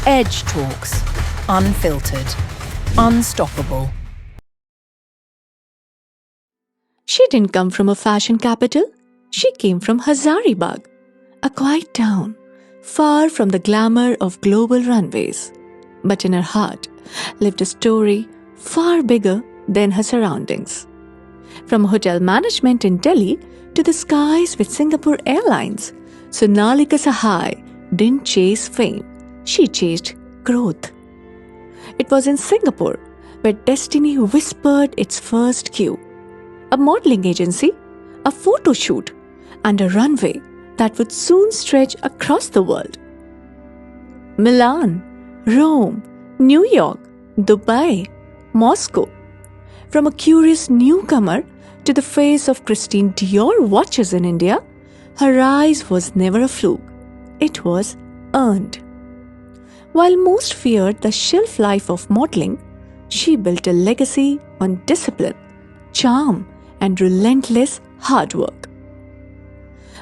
Edge Talks. Unfiltered. Unstoppable. She didn't come from a fashion capital. She came from Hazaribagh, a quiet town, far from the glamour of global runways. But in her heart lived a story far bigger than her surroundings. From hotel management in Delhi to the skies with Singapore Airlines, Sonalika Sahay didn't chase fame. She chased growth. It was in Singapore where destiny whispered its first cue. A modeling agency, a photo shoot, and a runway that would soon stretch across the world. Milan, Rome, New York, Dubai, Moscow. From a curious newcomer to the face of Christine Dior watches in India, her rise was never a fluke. It was earned. While most feared the shelf life of modeling, she built a legacy on discipline, charm, and relentless hard work.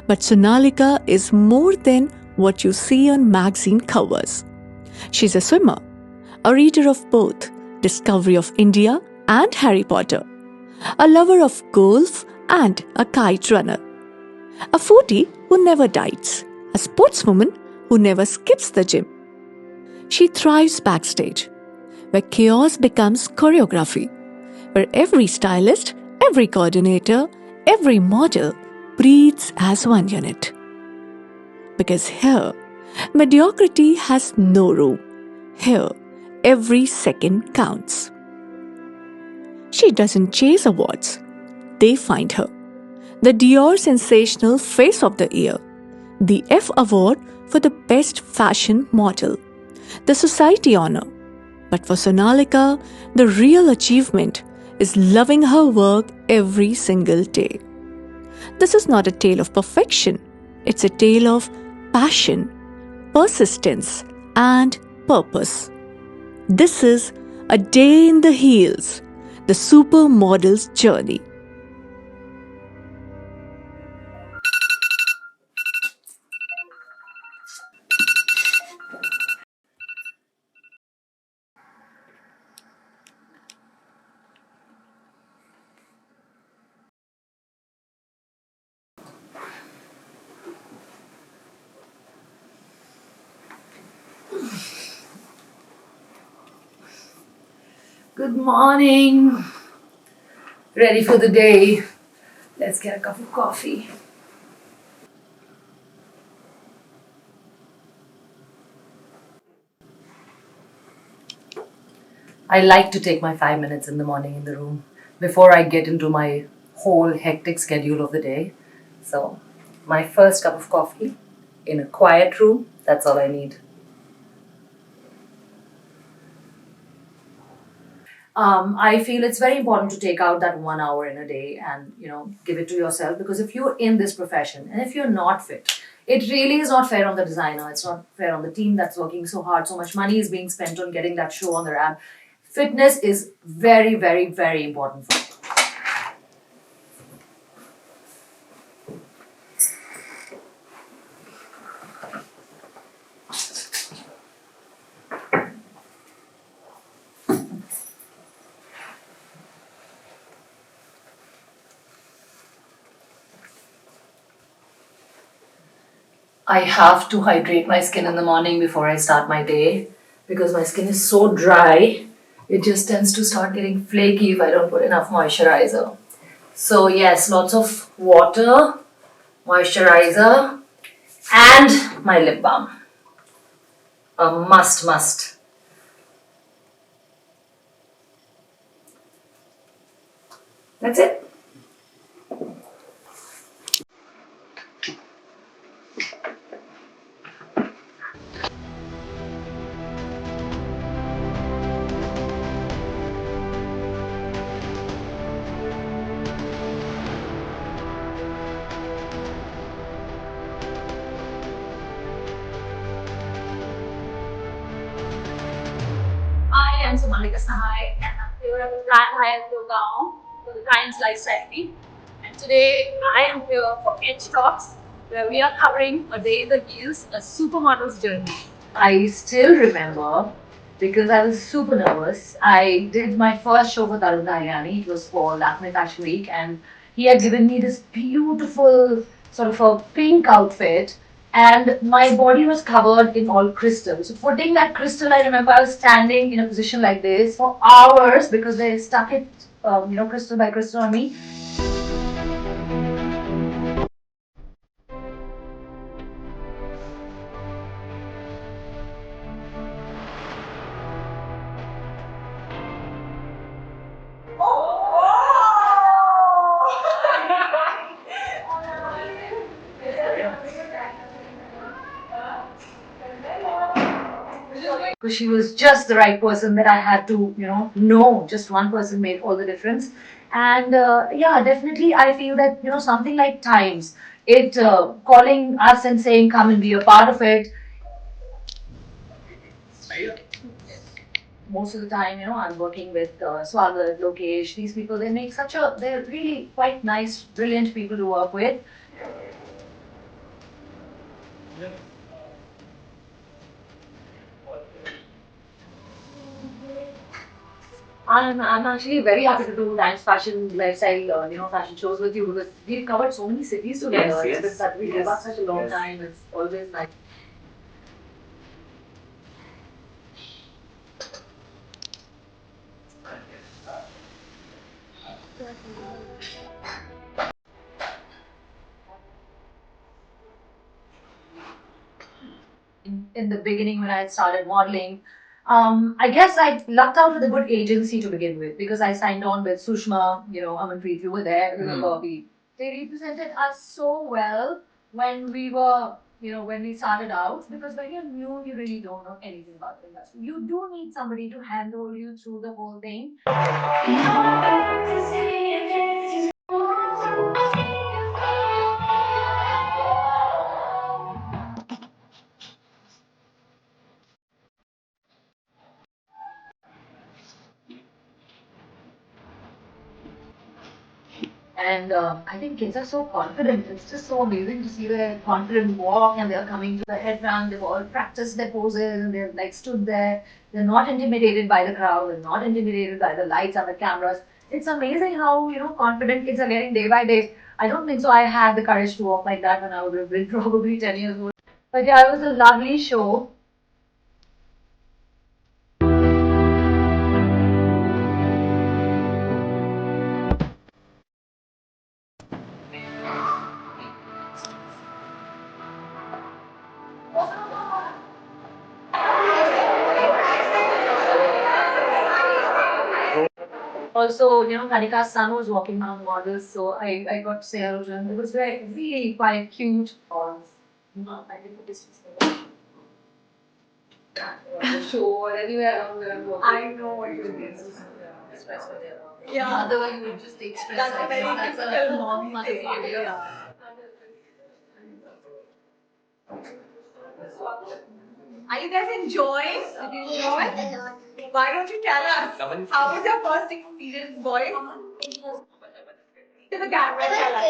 But Sonalika is more than what you see on magazine covers. She's a swimmer, a reader of both Discovery of India and Harry Potter, a lover of golf and a kite runner, a foodie who never dietes, a sportswoman who never skips the gym. She thrives backstage, where chaos becomes choreography, where every stylist, every coordinator, every model breathes as one unit. Because here, mediocrity has no room. Here, every second counts. She doesn't chase awards. They find her. The Dior Sensational Face of the Year, the F Award for the Best Fashion Model, the Society Honor. But for Sonalika, the real achievement is loving her work every single day. This is not a tale of perfection. It's a tale of passion, persistence, and purpose. This is A Day in the Heels, the supermodel's journey. Good morning. Ready for the day. Let's get a cup of coffee. I like to take my 5 minutes in the morning in the room before I get into my whole hectic schedule of the day. So, my first cup of coffee in a quiet room, that's all I need. I feel it's very important to take out that 1 hour in a day and give it to yourself, because if you're in this profession and if you're not fit, it really is not fair on the designer. It's not fair on the team that's working so hard. So much money is being spent on getting that show on the ramp. Fitness is very, very, very important for me. I have to hydrate my skin in the morning before I start my day, because my skin is so dry. It just tends to start getting flaky if I don't put enough moisturizer. So yes, lots of water, moisturizer, and my lip balm. A must. That's it. I am Sonalika Sahay and I'm here at the brand high Yoga for the Times Life Society. And today I am here for Edge Talks, where we are covering a day in the heels, a supermodel's journey. I still remember because I was super nervous. I did my first show for Tarun Tahiliani. It was for Lakme Fashion Week, and he had given me this beautiful sort of a pink outfit, and my body was covered in all crystals. So putting that crystal, I remember I was standing in a position like this for hours because they stuck it, crystal by crystal on me. Because she was just the right person that I had to, know. Just one person made all the difference. And yeah, definitely, I feel that, something like Times, it calling us and saying, come and be a part of it. Most of the time, I'm working with Swagat, Lokesh, these people, they're really quite nice, brilliant people to work with. I'm actually very happy to do Times Fashion Lifestyle, fashion shows with you because we've covered so many cities together. Yes, It's been such, we live up such a long time. It's always nice. In the beginning when I had started modeling. I guess I lucked out with a good agency to begin with because I signed on with Sushma, Amanpreet, you were there. Remember, they represented us so well when we were, when we started out because when you're new, you really don't know anything about the industry. You do need somebody to handle you through the whole thing. And I think kids are so confident. It's just so amazing to see their confident walk and they're coming to the headband. They've all practiced their poses and they're like stood there. They're not intimidated by the crowd. They're not intimidated by the lights and the cameras. It's amazing how, confident kids are getting day by day. I don't think so. I had the courage to walk like that when I would have been probably 10 years old. But yeah, it was a lovely show. Also, Kanika's son was walking around models, so I got to say hello to him. It was very, really quite cute. I didn't put this show or anywhere around there. I know what you mean. Express for their mother, you would just take stress. That's a very typical mom mother behavior. Yeah. Are you guys enjoying? Did you enjoy? Why don't you tell us? How was your first experience, boys? To the camera, tell us.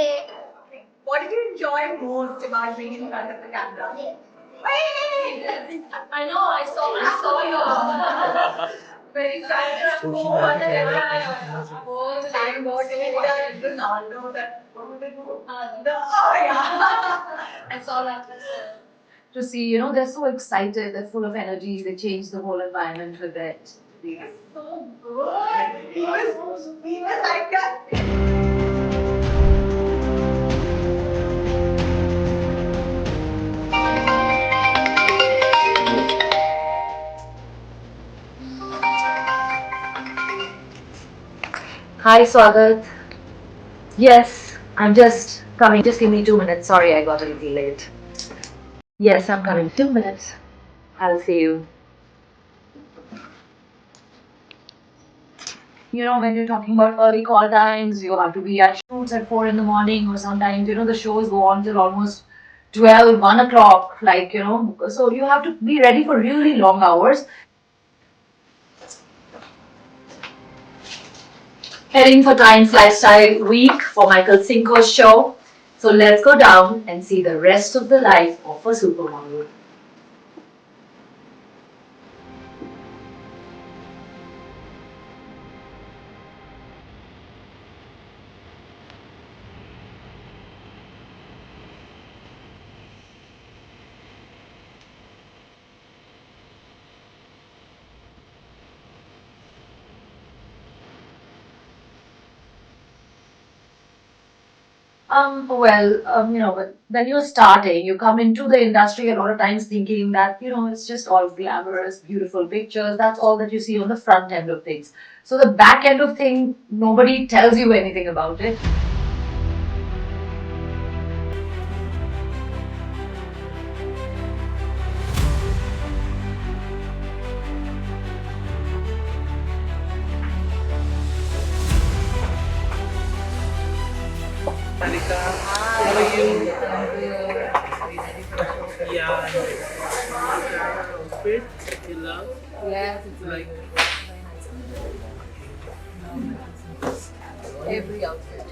What did you enjoy most about being in front of the camera? Wait! I know, I saw your very sad oh, time got it. Ronaldo, that. Oh, yeah. I saw that. To see, they're so excited, they're full of energy, they change the whole environment with it. It's so good. He was like that. Hi, Swagat. Yes, I'm just coming. Just give me 2 minutes. Sorry, I got a little late. Yes, I'm coming. 2 minutes. I'll see you. When you're talking about early call times, you have to be at shoots at 4 in the morning, or sometimes, the shows go on till almost 12, 1 o'clock. So you have to be ready for really long hours. Heading for Times Lifestyle Week for Michael Cinco's show. So let's go down and see the rest of the life of a supermodel. When you're starting, you come into the industry a lot of times thinking that, it's just all glamorous, beautiful pictures. That's all that you see on the front end of things. So the back end of thing, nobody tells you anything about it. Sonalika, how are you? Yeah, outfit you love? Yes, it's Like, every outfit.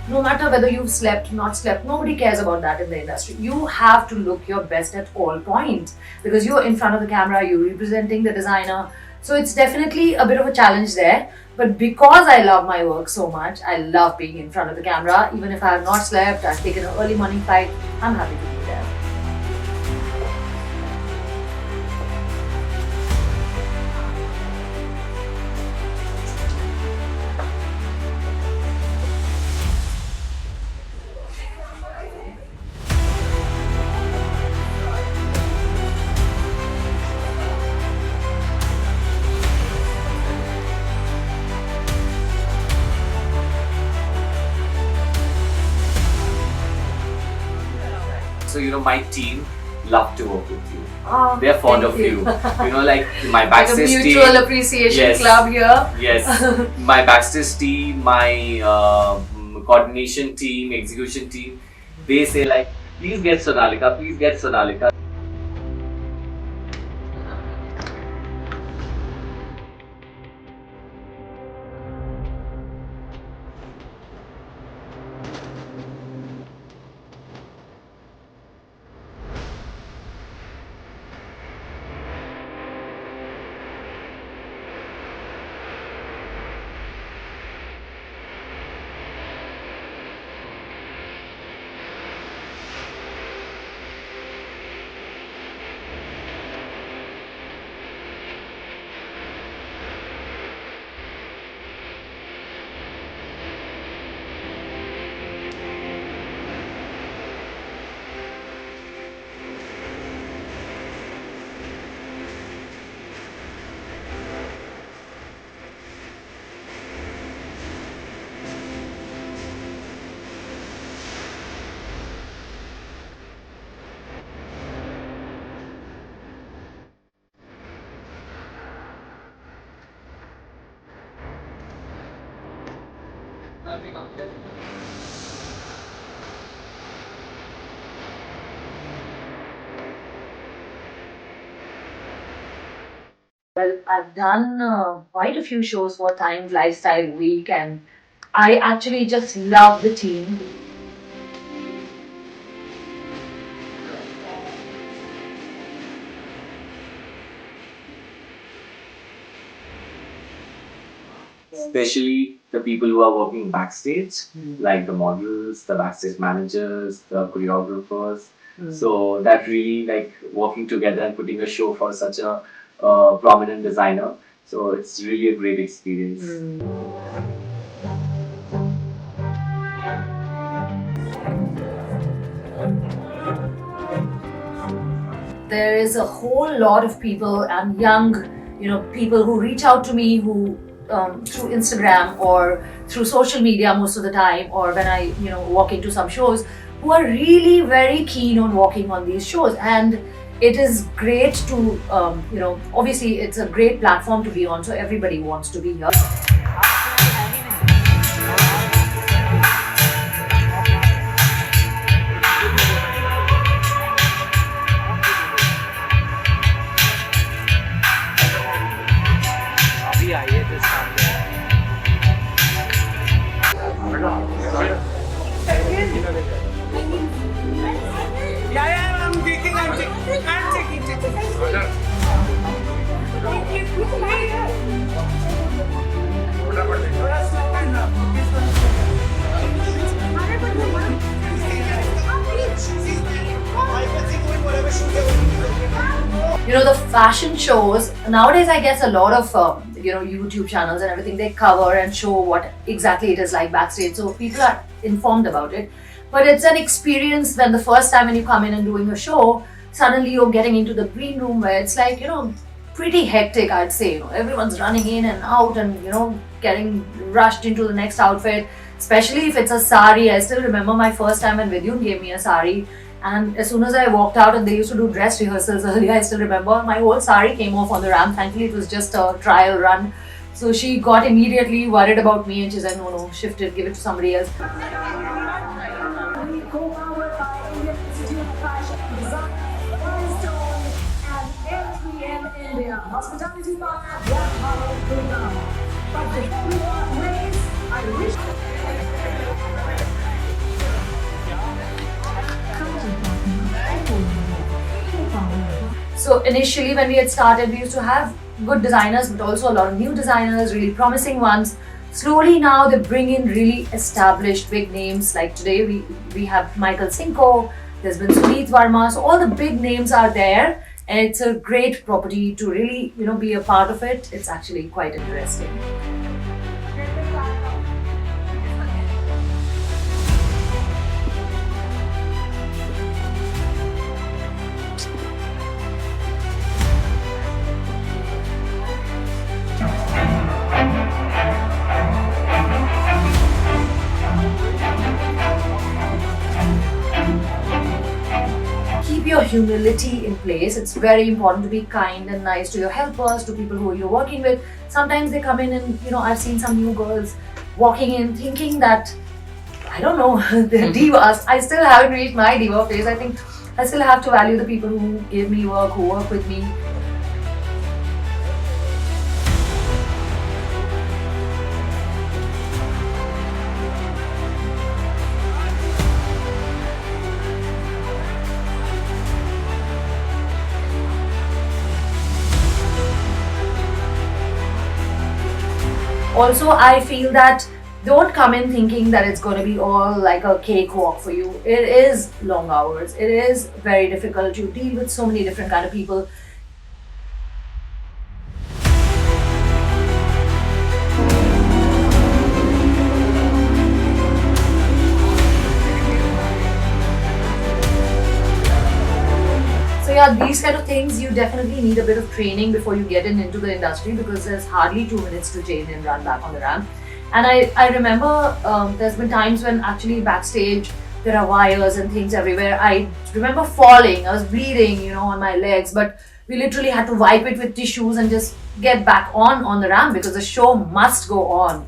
No matter whether you've slept, not slept, nobody cares about that in the industry. You have to look your best at all points because you're in front of the camera, you're representing the designer. So it's definitely a bit of a challenge there. But because I love my work so much, I love being in front of the camera. Even if I have not slept, I've taken an early morning flight, I'm happy to be there. So, my team love to work with you. Oh, They're fond thank of you. Like my Like a backstage team. mutual appreciation Yes. club here. Yes. My backstage team, my coordination team, execution team, they say like, please get Sonalika, please get Sonalika. Well, I've done quite a few shows for Time Lifestyle Week, and I actually just love the team. Especially the people who are working backstage, like the models, the backstage managers, the choreographers. So that really like working together and putting a show for such a prominent designer. So it's really a great experience. There is a whole lot of people and young, people who reach out to me who through Instagram or through social media most of the time, or when I, walk into some shows, who are really very keen on walking on these shows. And it is great to, obviously it's a great platform to be on, so everybody wants to be here. yeah, I'm checking. You know, the fashion shows nowadays, I guess a lot of YouTube channels and everything, they cover and show what exactly it is like backstage, so people are informed about it. But it's an experience when the first time when you come in and doing a show, suddenly you're getting into the green room where it's like, pretty hectic, I'd say. Everyone's running in and out and getting rushed into the next outfit, especially if it's a sari. I still remember my first time when Vidyun gave me a sari. And as soon as I walked out, and they used to do dress rehearsals earlier, I still remember my whole sari came off on the ramp. Thankfully, it was just a trial run. So she got immediately worried about me and she said, no, shift it, give it to somebody else. Hospitality partner, Black Model. But before we want ways, I wish. So initially when we had started, we used to have good designers, but also a lot of new designers, really promising ones. Slowly now they bring in really established big names. Like today we have Michael Cinco, there's been Suneet Verma, so all the big names are there. And it's a great property to really, be a part of it. It's actually quite interesting. Keep your humility in place. It's very important to be kind and nice to your helpers, to people who you're working with. Sometimes they come in and, I've seen some new girls walking in thinking that, I don't know, they're divas. I still haven't reached my diva phase. I think I still have to value the people who give me work, who work with me. Also, I feel that don't come in thinking that it's going to be all like a cakewalk for you. It is long hours. It is very difficult. You deal with so many different kind of people. So yeah, these kind of things, you definitely need a bit of training before you get into the industry, because there's hardly 2 minutes to change and run back on the ramp. And I remember there's been times when actually backstage there are wires and things everywhere. I remember falling, I was bleeding, on my legs, but we literally had to wipe it with tissues and just get back on the ramp because the show must go on.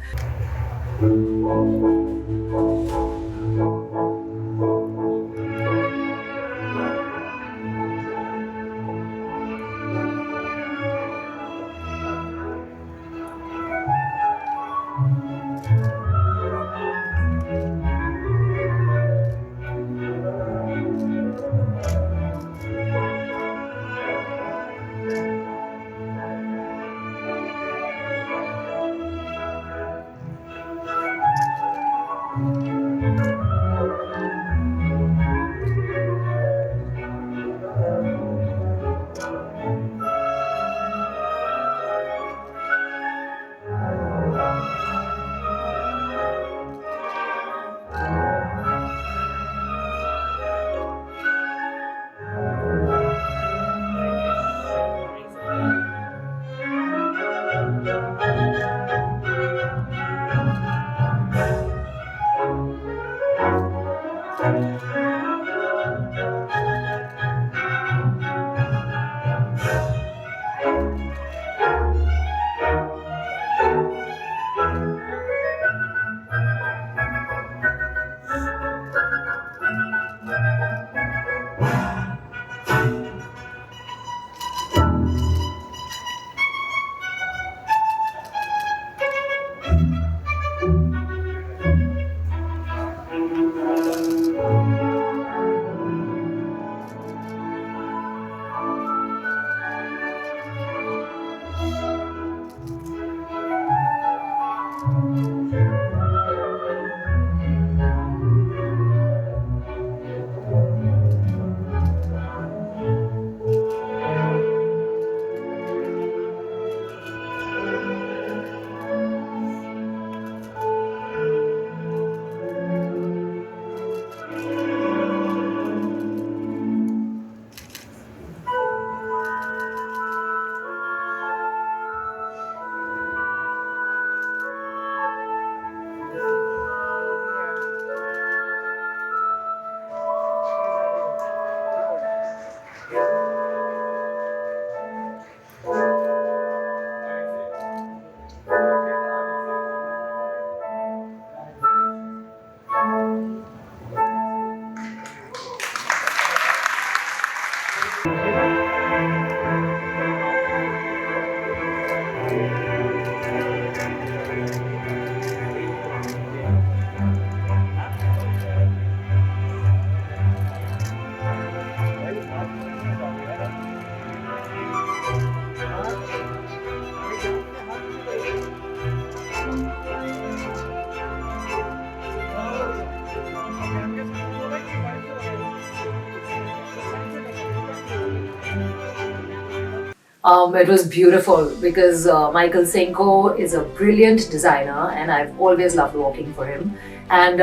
It was beautiful because Michael Senko is a brilliant designer and I've always loved working for him. And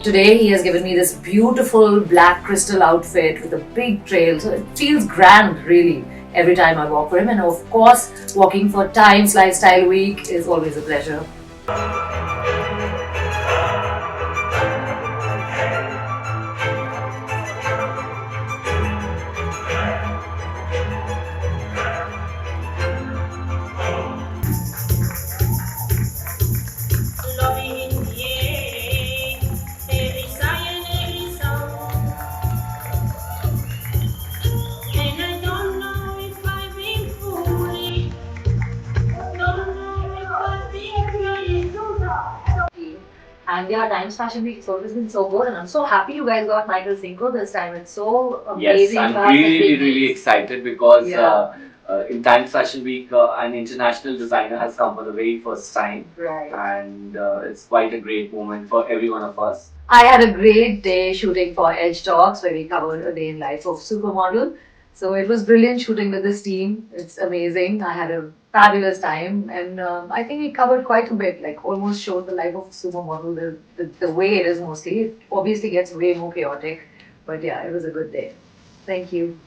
today he has given me this beautiful black crystal outfit with a big trail. So it feels grand really every time I walk for him. And of course, walking for Times Lifestyle Week is always a pleasure. And yeah, Times Fashion Week has always been so good, and I'm so happy you guys got Michael Cinco this time. It's so amazing. Yes, I'm really excited because Yeah. in Times Fashion Week, an international designer has come for the very first time, Right. and it's quite a great moment for every one of us. I had a great day shooting for edgetalks where we covered a day in life of Supermodel. So it was brilliant shooting with this team. It's amazing. I had a fabulous time, and I think we covered quite a bit. Like almost showed the life of a supermodel, the way it is mostly. It obviously gets way more chaotic, but yeah, it was a good day. Thank you.